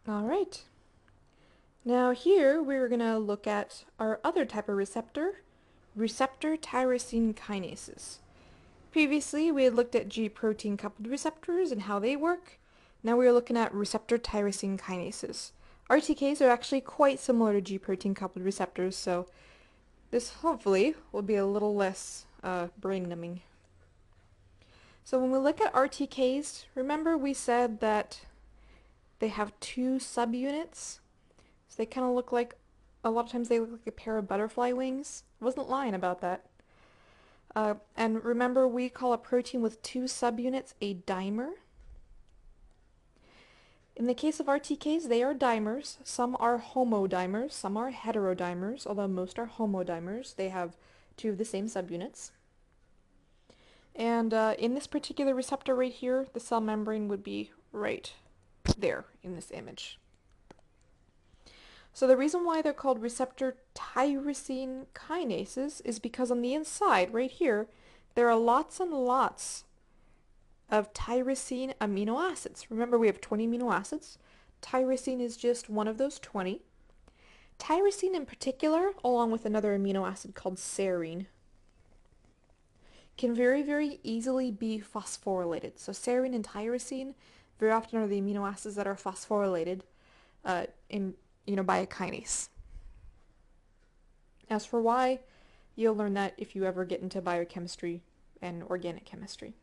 All right. Now here we're going to look at our other type of receptor, receptor tyrosine kinases. Previously we had looked at G protein coupled receptors and how they work. Now we are looking at receptor tyrosine kinases. RTKs are actually quite similar to G protein coupled receptors, so this hopefully will be a little less brain numbing. So when we look at RTKs, remember we said that they have two subunits? So they kind of look like, a lot of times they look like a pair of butterfly wings. I wasn't lying about that. And remember, we call a protein with two subunits a dimer. In the case of RTKs, they are dimers. Some are homodimers, some are heterodimers, although most are homodimers. They have two of the same subunits. And in this particular receptor right here, the cell membrane would be right there in this image. So the reason why they're called receptor tyrosine kinases is because on the inside, right here, there are lots and lots of tyrosine amino acids. Remember, we have 20 amino acids. Tyrosine is just one of those 20. Tyrosine in particular, along with another amino acid called serine, can very, very easily be phosphorylated. So serine and tyrosine very often are the amino acids that are phosphorylated by a kinase. As for why, you'll learn that if you ever get into biochemistry and organic chemistry.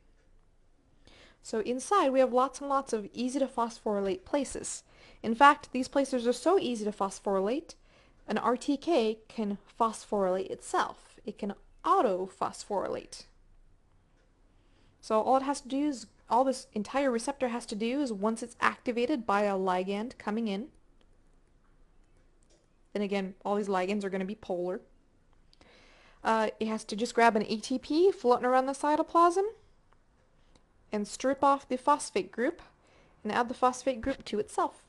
So inside we have lots and lots of easy to phosphorylate places. In fact, these places are so easy to phosphorylate, an RTK can phosphorylate itself. It can autophosphorylate. So all it has to do is, all this entire receptor has to do is, once it's activated by a ligand coming in, and again, all these ligands are going to be polar, it has to just grab an ATP floating around the cytoplasm and strip off the phosphate group and add the phosphate group to itself.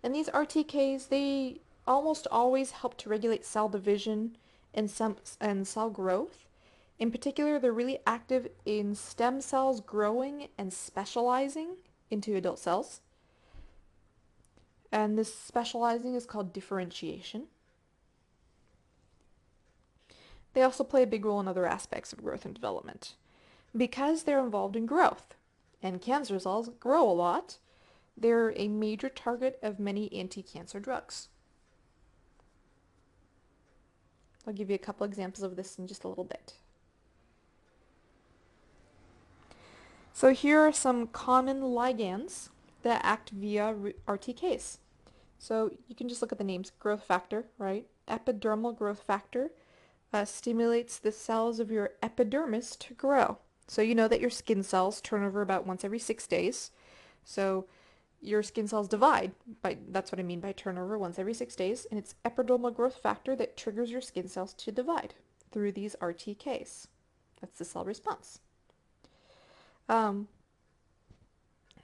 And these RTKs, they almost always help to regulate cell division and cell growth. In particular, they're really active in stem cells growing and specializing into adult cells. And this specializing is called differentiation. They also play a big role in other aspects of growth and development, because they're involved in growth, and cancer cells grow a lot. They're a major target of many anti-cancer drugs. I'll give you a couple examples of this in just a little bit. So here are some common ligands that act via RTKs. So you can just look at the names. Growth factor, right? Epidermal growth factor stimulates the cells of your epidermis to grow. So you know that your skin cells turn over about once every 6 days. So your skin cells divide. That's what I mean by turnover, once every 6 days. And it's epidermal growth factor that triggers your skin cells to divide through these RTKs. That's the cell response.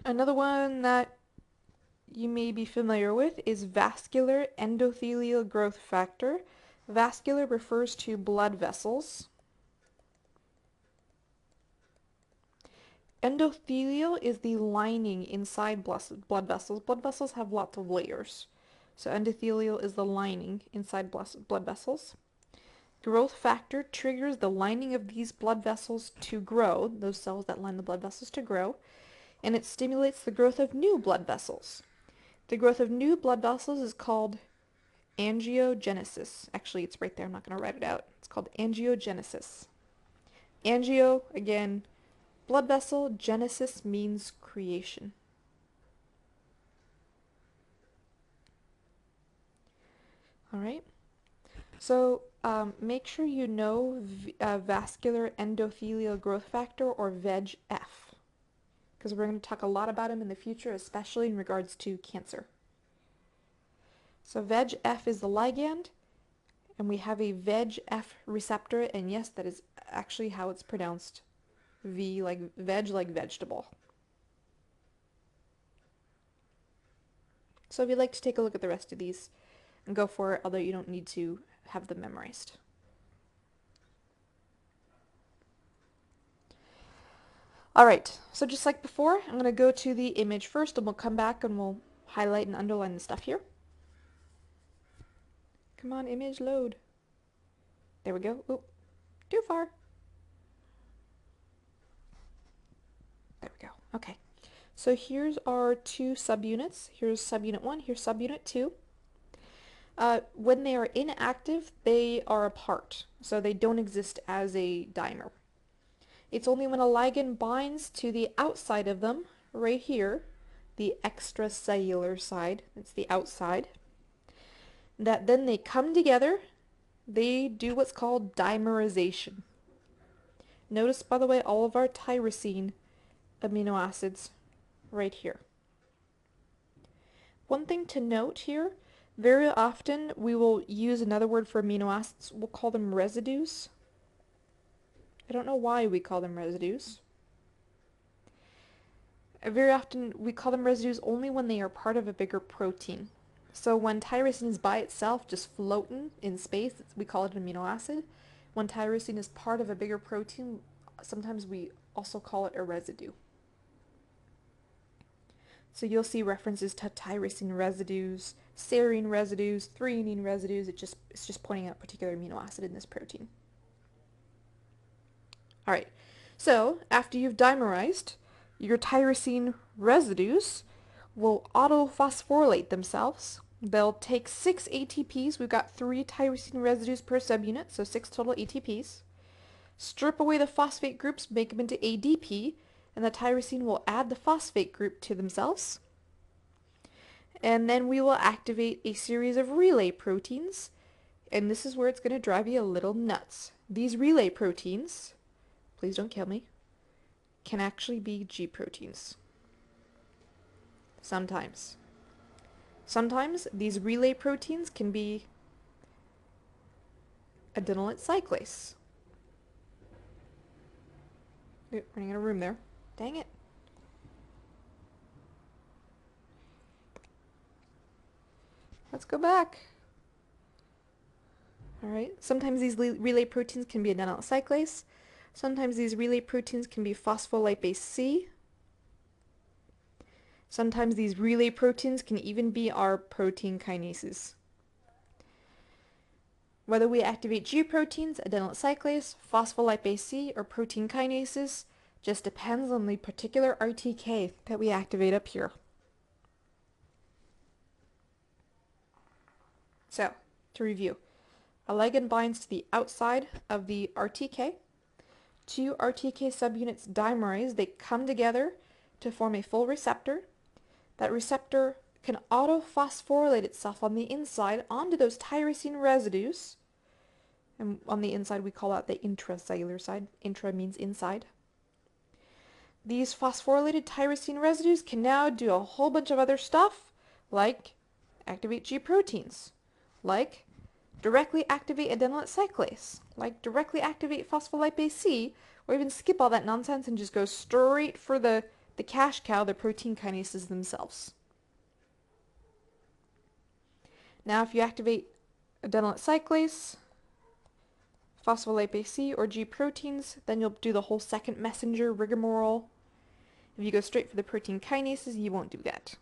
Another one that you may be familiar with is vascular endothelial growth factor. Vascular refers to blood vessels. Endothelial is the lining inside blood vessels. Blood vessels have lots of layers. So endothelial is the lining inside blood vessels. Growth factor triggers the lining of these blood vessels to grow, those cells that line the blood vessels to grow, and it stimulates the growth of new blood vessels. The growth of new blood vessels is called angiogenesis. Actually, it's right there. I'm not going to write it out. It's called angiogenesis. Angio, again, blood vessel. Genesis means creation. All right. So make sure you know vascular endothelial growth factor, or VEGF, because we're going to talk a lot about them in the future, especially in regards to cancer. So VEGF is the ligand, and we have a VEGF receptor, and yes, that is actually how it's pronounced. V like veg, like vegetable. So if you'd like to take a look at the rest of these, and go for it, although you don't need to have them memorized. Alright, so just like before, I'm going to go to the image first, and we'll come back and we'll highlight and underline the stuff here. Come on, image load. There we go. Oop, too far. There we go. Okay. So here's our two subunits. Here's subunit 1, here's subunit 2. When they are inactive, they are apart, so they don't exist as a dimer. It's only when a ligand binds to the outside of them, right here, the extracellular side, it's the outside, that then they come together, they do what's called dimerization. Notice, by the way, all of our tyrosine amino acids right here. One thing to note here, very often we will use another word for amino acids. We'll call them residues. I don't know why we call them residues. Very often we call them residues only when they are part of a bigger protein. So when tyrosine is by itself, just floating in space, we call it an amino acid. When tyrosine is part of a bigger protein, sometimes we also call it a residue. So you'll see references to tyrosine residues, serine residues, threonine residues. It's just pointing out a particular amino acid in this protein. All right, so after you've dimerized, your tyrosine residues will autophosphorylate themselves. They'll take 6 ATPs. We've got 3 tyrosine residues per subunit, so 6 total ATPs. Strip away the phosphate groups, make them into ADP, and the tyrosine will add the phosphate group to themselves. And then we will activate a series of relay proteins, and this is where it's going to drive you a little nuts. These relay proteins, please don't kill me, can actually be G proteins. Sometimes. Sometimes these relay proteins can be adenylate cyclase. Ooh, running out of room there. Dang it. Let's go back. Alright, sometimes these relay proteins can be adenylate cyclase. Sometimes these relay proteins can be phospholipase C. Sometimes these relay proteins can even be our protein kinases. Whether we activate G proteins, adenylate cyclase, phospholipase C, or protein kinases just depends on the particular RTK that we activate up here. So, to review, a ligand binds to the outside of the RTK. 2 RTK subunits dimerize. They come together to form a full receptor. That receptor can autophosphorylate itself on the inside onto those tyrosine residues. And on the inside we call that the intracellular side. Intra means inside. These phosphorylated tyrosine residues can now do a whole bunch of other stuff, like activate G proteins, like directly activate adenylate cyclase, like directly activate phospholipase C, or even skip all that nonsense and just go straight for the cash cow, the protein kinases themselves. Now if you activate adenylate cyclase, phospholipase C, or G proteins, then you'll do the whole second messenger rigmarole. If you go straight for the protein kinases, you won't do that.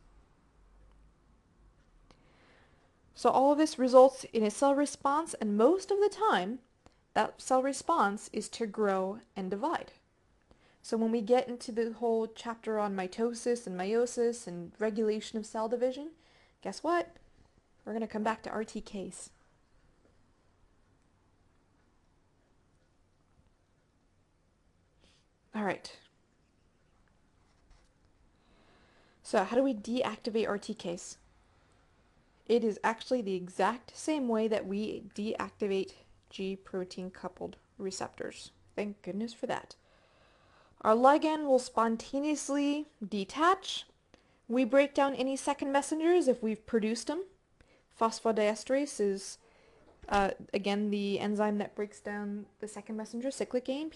So all of this results in a cell response, and most of the time, that cell response is to grow and divide. So when we get into the whole chapter on mitosis and meiosis and regulation of cell division, guess what? We're going to come back to RTKs. All right. So how do we deactivate RTKs? It is actually the exact same way that we deactivate G protein coupled receptors. Thank goodness for that. Our ligand will spontaneously detach. We break down any second messengers if we've produced them. Phosphodiesterase is, again, the enzyme that breaks down the second messenger, cyclic AMP.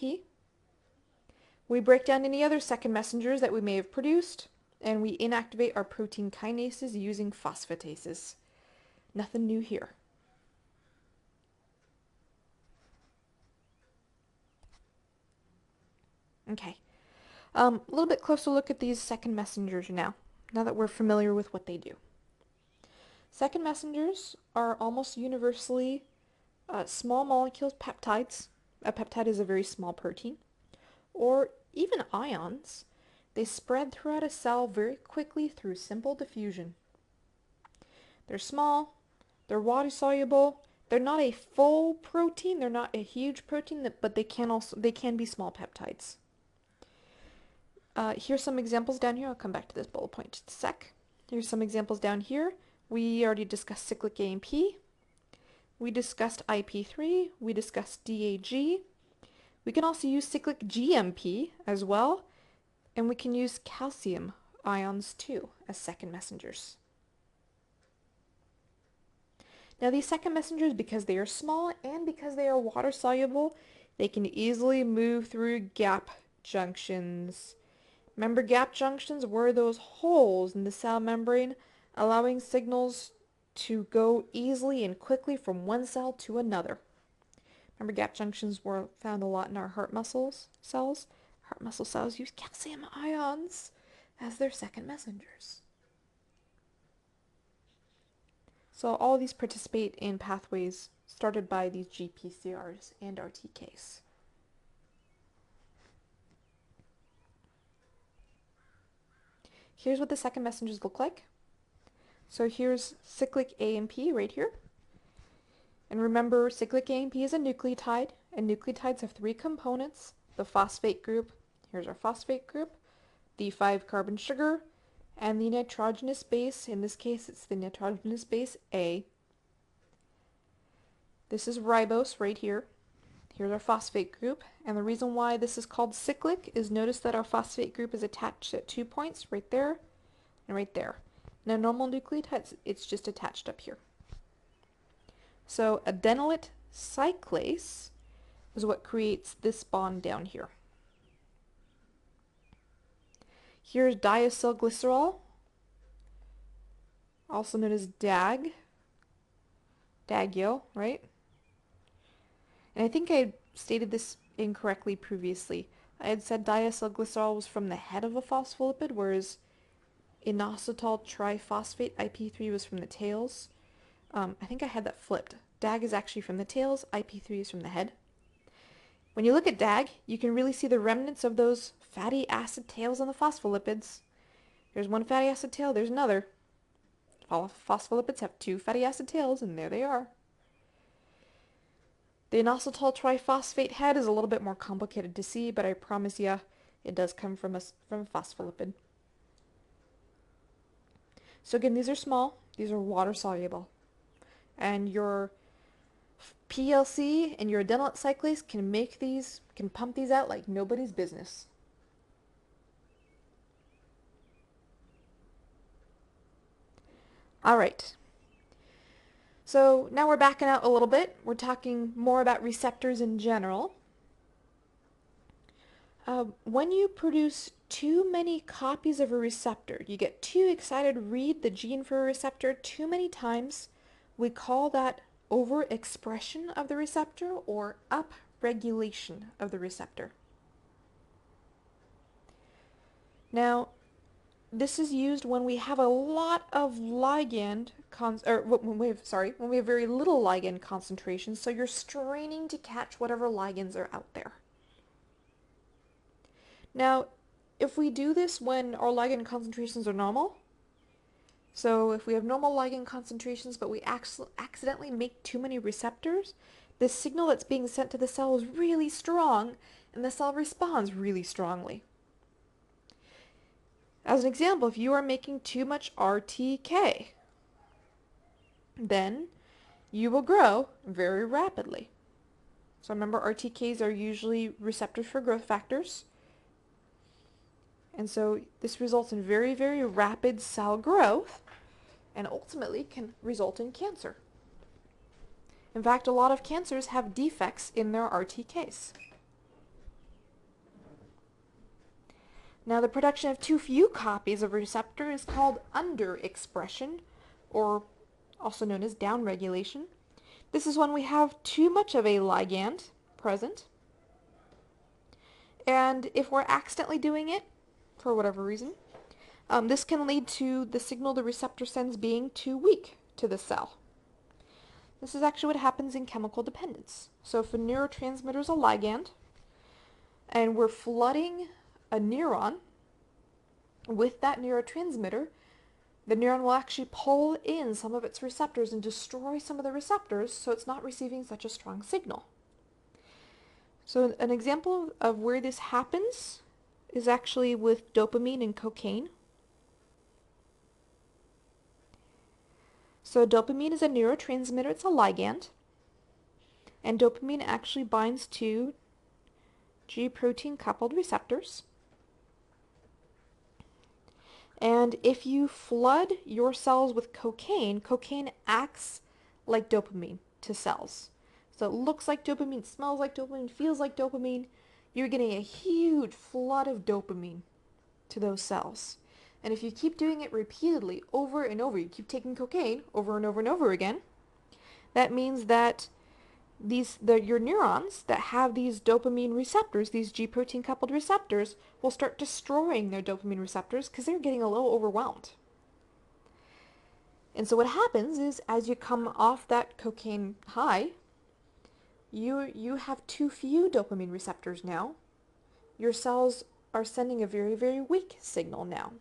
We break down any other second messengers that we may have produced, and we inactivate our protein kinases using phosphatases. Nothing new here. Okay. A little bit closer look at these second messengers now. now that we're familiar with what they do. Second messengers are almost universally small molecules, peptides. A peptide is a very small protein, or even ions. They spread throughout a cell very quickly through simple diffusion. They're small, they're water-soluble, they're not a full protein, they're not a huge protein, but they can be small peptides. Here's some examples down here. I'll come back to this bullet point in just a sec. Here's some examples down here. We already discussed cyclic AMP. We discussed IP3. We discussed DAG. We can also use cyclic GMP as well, and we can use calcium ions too as second messengers. Now these second messengers, because they are small and because they are water soluble, they can easily move through gap junctions. Remember, gap junctions were those holes in the cell membrane allowing signals to go easily and quickly from one cell to another. Remember, gap junctions were found a lot in our heart muscle cells. Heart muscle cells use calcium ions as their second messengers. So all of these participate in pathways started by these GPCRs and RTKs. Here's what the second messengers look like. So here's cyclic AMP right here. And remember, cyclic AMP is a nucleotide, and nucleotides have three components: the phosphate group, here's our phosphate group, the 5-carbon sugar, and the nitrogenous base. In this case, it's the nitrogenous base A. This is ribose right here. Here's our phosphate group, and the reason why this is called cyclic is notice that our phosphate group is attached at 2 points, right there and right there. Now normal nucleotides, it's just attached up here. So adenylate cyclase is what creates this bond down here. Here's diacylglycerol, also known as DAG, DAGio, right? And I think I stated this incorrectly previously. I had said diacylglycerol was from the head of a phospholipid, whereas inositol triphosphate, IP3, was from the tails. I think I had that flipped. DAG is actually from the tails, IP3 is from the head. When you look at DAG, you can really see the remnants of those fatty acid tails on the phospholipids. There's one fatty acid tail, there's another. All phospholipids have 2 fatty acid tails, and there they are. The inositol triphosphate head is a little bit more complicated to see, but I promise you it does come from a phospholipid. So again, these are small, these are water soluble. And your PLC and your adenylate cyclase can pump these out like nobody's business. Alright, so now we're backing out a little bit. We're talking more about receptors in general. When you produce too many copies of a receptor, you get too excited to read the gene for a receptor too many times, we call that overexpression of the receptor or upregulation of the receptor. Now, this is used when we have a lot of ligand, when we have very little ligand concentration, so you're straining to catch whatever ligands are out there. Now, if we do this when our ligand concentrations are normal, so if we have normal ligand concentrations but we accidentally make too many receptors, the signal that's being sent to the cell is really strong and the cell responds really strongly. As an example, if you are making too much RTK, then you will grow very rapidly. So remember, RTKs are usually receptors for growth factors. And so this results in very, very rapid cell growth and ultimately can result in cancer. In fact, a lot of cancers have defects in their RTKs. Now, the production of too few copies of a receptor is called underexpression, or also known as downregulation. This is when we have too much of a ligand present, and if we're accidentally doing it, for whatever reason, This can lead to the signal the receptor sends being too weak to the cell. This is actually what happens in chemical dependence. So if a neurotransmitter is a ligand, and we're flooding a neuron with that neurotransmitter, the neuron will actually pull in some of its receptors and destroy some of the receptors so it's not receiving such a strong signal. So an example of where this happens is actually with dopamine and cocaine. So dopamine is a neurotransmitter, it's a ligand, and dopamine actually binds to G protein coupled receptors. And if you flood your cells with cocaine, cocaine acts like dopamine to cells. So it looks like dopamine, smells like dopamine, feels like dopamine. You're getting a huge flood of dopamine to those cells. And if you keep doing it repeatedly over and over, you keep taking cocaine over and over and over again, that means that your neurons that have these dopamine receptors, these G protein coupled receptors, will start destroying their dopamine receptors because they're getting a little overwhelmed. And so what happens is, as you come off that cocaine high, you have too few dopamine receptors now. Your cells are sending a very, very weak signal now.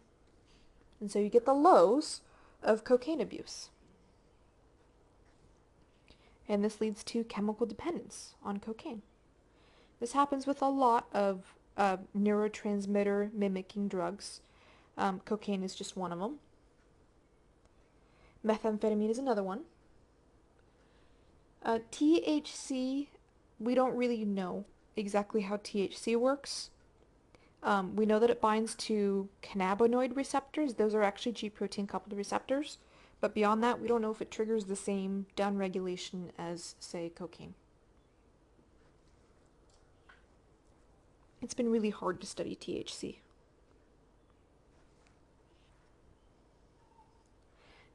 And so you get the lows of cocaine abuse. And this leads to chemical dependence on cocaine. This happens with a lot of neurotransmitter mimicking drugs. Cocaine is just one of them. Methamphetamine is another one. THC, we don't really know exactly how THC works. We know that it binds to cannabinoid receptors. Those are actually G protein coupled receptors. But beyond that, we don't know if it triggers the same downregulation as, say, cocaine. It's been really hard to study THC.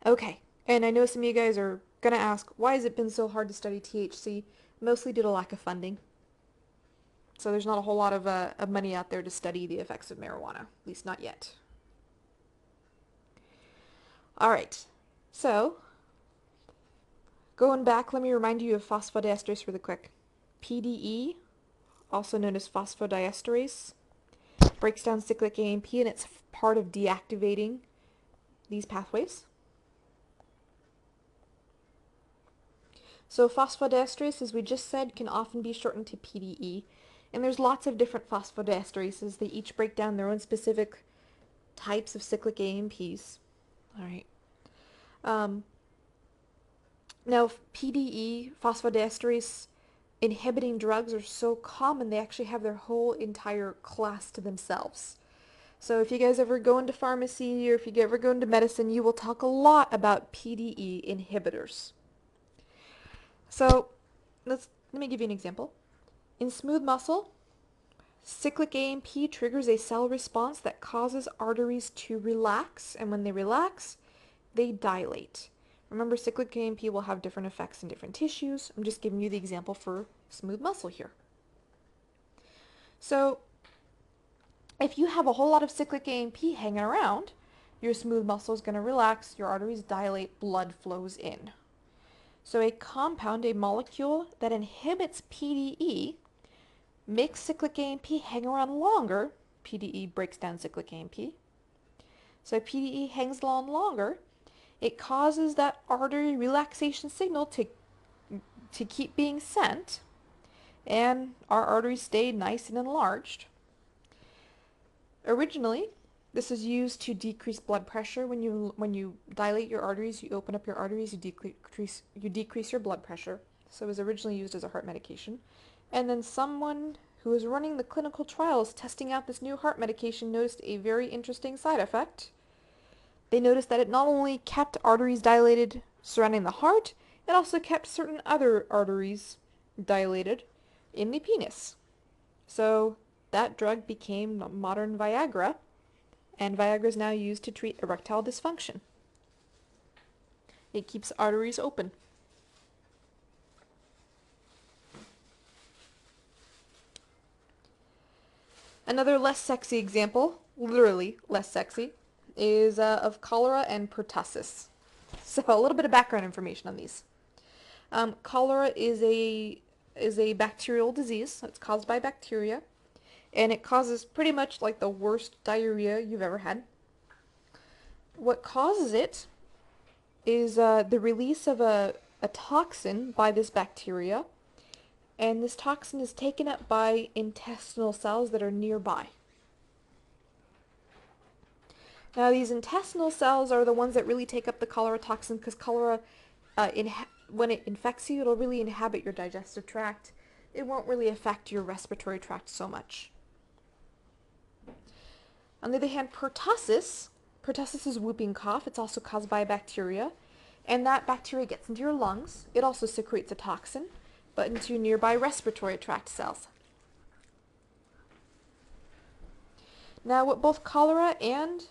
Okay, and I know some of you guys are going to ask, why has it been so hard to study THC? Mostly due to lack of funding. So there's not a whole lot of money out there to study the effects of marijuana, at least not yet. All right, so going back, let me remind you of phosphodiesterase really quick. PDE, also known as phosphodiesterase, breaks down cyclic AMP, and it's part of deactivating these pathways. So phosphodiesterase, as we just said, can often be shortened to PDE. And there's lots of different phosphodiesterases. They each break down their own specific types of cyclic AMPs. All right. Now, PDE, phosphodiesterase inhibiting drugs are so common, they actually have their whole entire class to themselves. So if you guys ever go into pharmacy or if you ever go into medicine, you will talk a lot about PDE inhibitors. So let me give you an example. In smooth muscle, cyclic AMP triggers a cell response that causes arteries to relax, and when they relax, they dilate. Remember, cyclic AMP will have different effects in different tissues. I'm just giving you the example for smooth muscle here. So if you have a whole lot of cyclic AMP hanging around, your smooth muscle is going to relax, your arteries dilate, blood flows in. So a compound, a molecule that inhibits PDE, makes cyclic AMP hang around longer. PDE breaks down cyclic AMP. So PDE hangs on longer. It causes that artery relaxation signal to keep being sent, and our arteries stay nice and enlarged. Originally, this is used to decrease blood pressure. When you dilate your arteries, you open up your arteries, you decrease your blood pressure. So it was originally used as a heart medication. And then someone who was running the clinical trials testing out this new heart medication noticed a very interesting side effect. They noticed that it not only kept arteries dilated surrounding the heart, it also kept certain other arteries dilated in the penis. So that drug became modern Viagra, and Viagra is now used to treat erectile dysfunction. It keeps arteries open. Another less sexy example, literally less sexy, is of cholera and pertussis. So a little bit of background information on these. Cholera is a bacterial disease. It's caused by bacteria, and it causes pretty much like the worst diarrhea you've ever had. What causes it is the release of a toxin by this bacteria, and this toxin is taken up by intestinal cells that are nearby. Now, these intestinal cells are the ones that really take up the cholera toxin, because cholera, when it infects you, it'll really inhabit your digestive tract. It won't really affect your respiratory tract so much. On the other hand, pertussis is whooping cough. It's also caused by a bacteria, and that bacteria gets into your lungs. It also secretes a toxin, but into nearby respiratory tract cells. Now, what both cholera and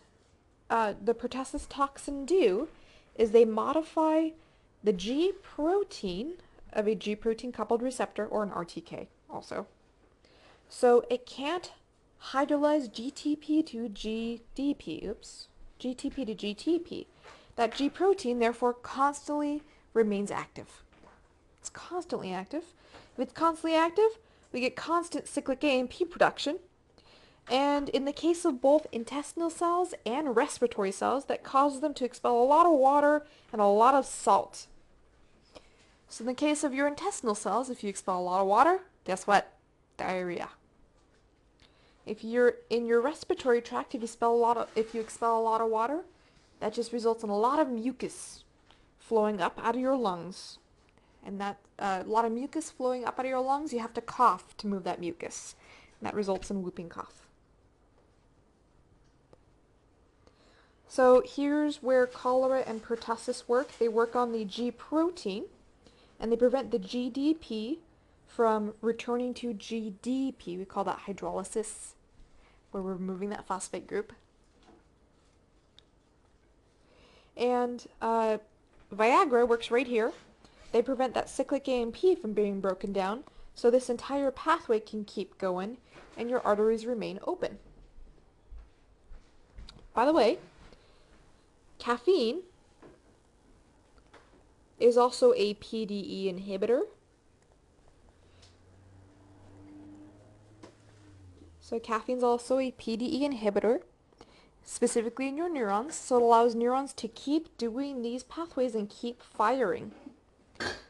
the pertussis toxin do is they modify the G protein of a G protein coupled receptor, or an RTK also. So it can't hydrolyze GTP to GDP. GTP to GTP. That G protein therefore constantly remains active. It's constantly active. If it's constantly active, we get constant cyclic AMP production. And in the case of both intestinal cells and respiratory cells, that causes them to expel a lot of water and a lot of salt. So in the case of your intestinal cells, if you expel a lot of water, guess what? Diarrhea. If you're in your respiratory tract, if you expel a lot of water, that just results in a lot of mucus flowing up out of your lungs. And that a lot of mucus flowing up out of your lungs, you have to cough to move that mucus. And that results in whooping cough. So here's where cholera and pertussis work. They work on the G protein, and they prevent the GDP from returning to GDP. We call that hydrolysis, where we're removing that phosphate group. And Viagra works right here. They prevent that cyclic AMP from being broken down, so this entire pathway can keep going, and your arteries remain open. By the way, caffeine is also a PDE inhibitor. So caffeine is also a PDE inhibitor, specifically in your neurons, so it allows neurons to keep doing these pathways and keep firing.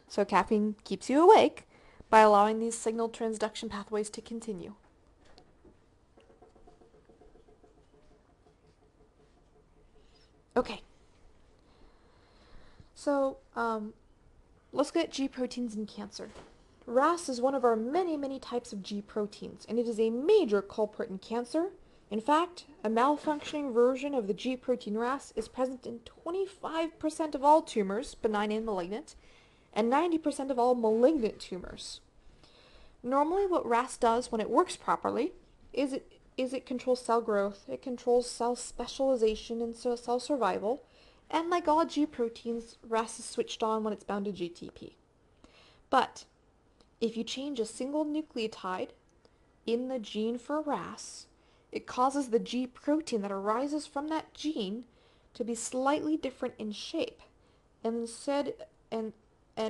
So caffeine keeps you awake by allowing these signal transduction pathways to continue. Okay. So, let's get G proteins in cancer. RAS is one of our many, many types of G proteins, and it is a major culprit in cancer. In fact, a malfunctioning version of the G protein RAS is present in 25% of all tumors, benign and malignant, and 90% of all malignant tumors. Normally what RAS does when it works properly is it controls cell growth, it controls cell specialization and cell survival, and like all G proteins, RAS is switched on when it's bound to GTP. But if you change a single nucleotide in the gene for RAS, it causes the G protein that arises from that gene to be slightly different in shape. And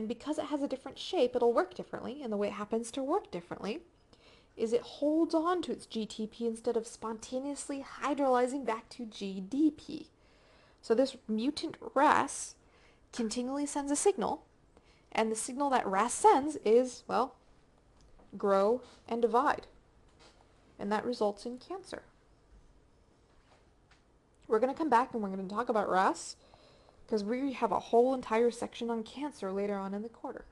because it has a different shape, it'll work differently, and the way it happens to work differently is it holds on to its GTP instead of spontaneously hydrolyzing back to GDP. So this mutant RAS continually sends a signal, and the signal that RAS sends is, well, grow and divide. And that results in cancer. We're going to come back and we're going to talk about RAS, because we have a whole entire section on cancer later on in the quarter.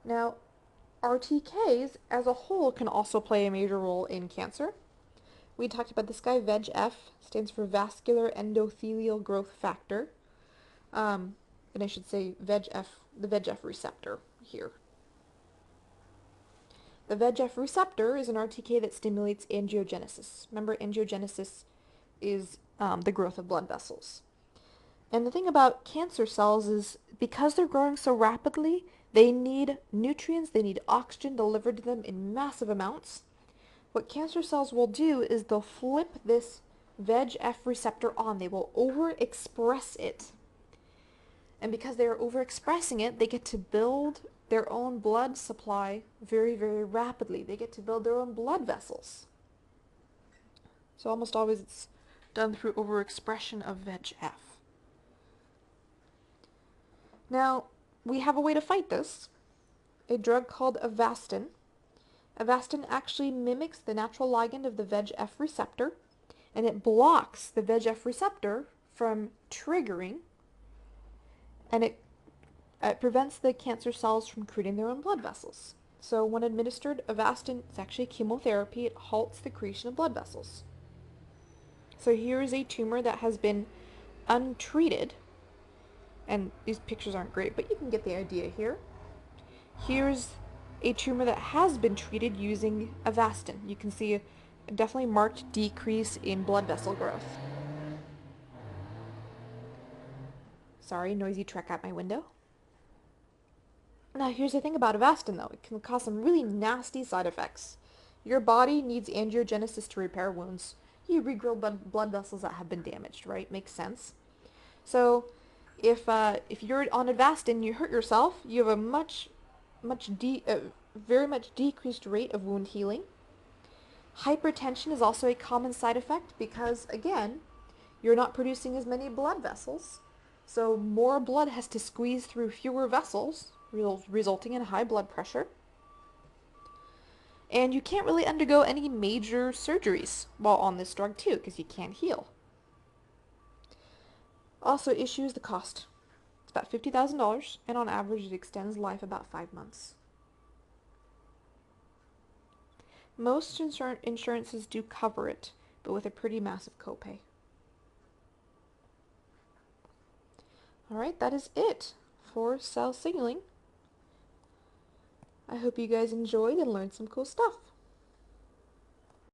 Now, RTKs as a whole can also play a major role in cancer. We talked about this guy, VEGF, stands for vascular endothelial growth factor. And I should say VEGF, the VEGF receptor here. The VEGF receptor is an RTK that stimulates angiogenesis. Remember, angiogenesis is the growth of blood vessels. And the thing about cancer cells is because they're growing so rapidly, they need nutrients, they need oxygen delivered to them in massive amounts. what cancer cells will do is they'll flip this VEGF receptor on. They will overexpress it. And because they are overexpressing it, they get to build their own blood supply very, very rapidly. They get to build their own blood vessels. So almost always it's done through overexpression of VEGF. Now, we have a way to fight this. A drug called Avastin. Avastin actually mimics the natural ligand of the VEGF receptor, and it blocks the VEGF receptor from triggering, and it prevents the cancer cells from creating their own blood vessels. So when administered Avastin, it's actually chemotherapy. It halts the creation of blood vessels. So here is a tumor that has been untreated, and these pictures aren't great, but you can get the idea here. Here's a tumor that has been treated using Avastin. You can see a definitely marked decrease in blood vessel growth. Sorry, noisy truck out my window. Now here's the thing about Avastin though, it can cause some really nasty side effects. Your body needs angiogenesis to repair wounds. You regrow blood vessels that have been damaged, right? Makes sense. So if you're on Avastin, you hurt yourself, you have a very much decreased rate of wound healing. Hypertension is also a common side effect because, again, you're not producing as many blood vessels, so more blood has to squeeze through fewer vessels, resulting in high blood pressure. And you can't really undergo any major surgeries while on this drug too, because you can't heal. Also, issue is the cost. It's about $50,000, and on average it extends life about 5 months. Most insurances do cover it, but with a pretty massive copay. Alright, that is it for cell signaling. I hope you guys enjoyed and learned some cool stuff.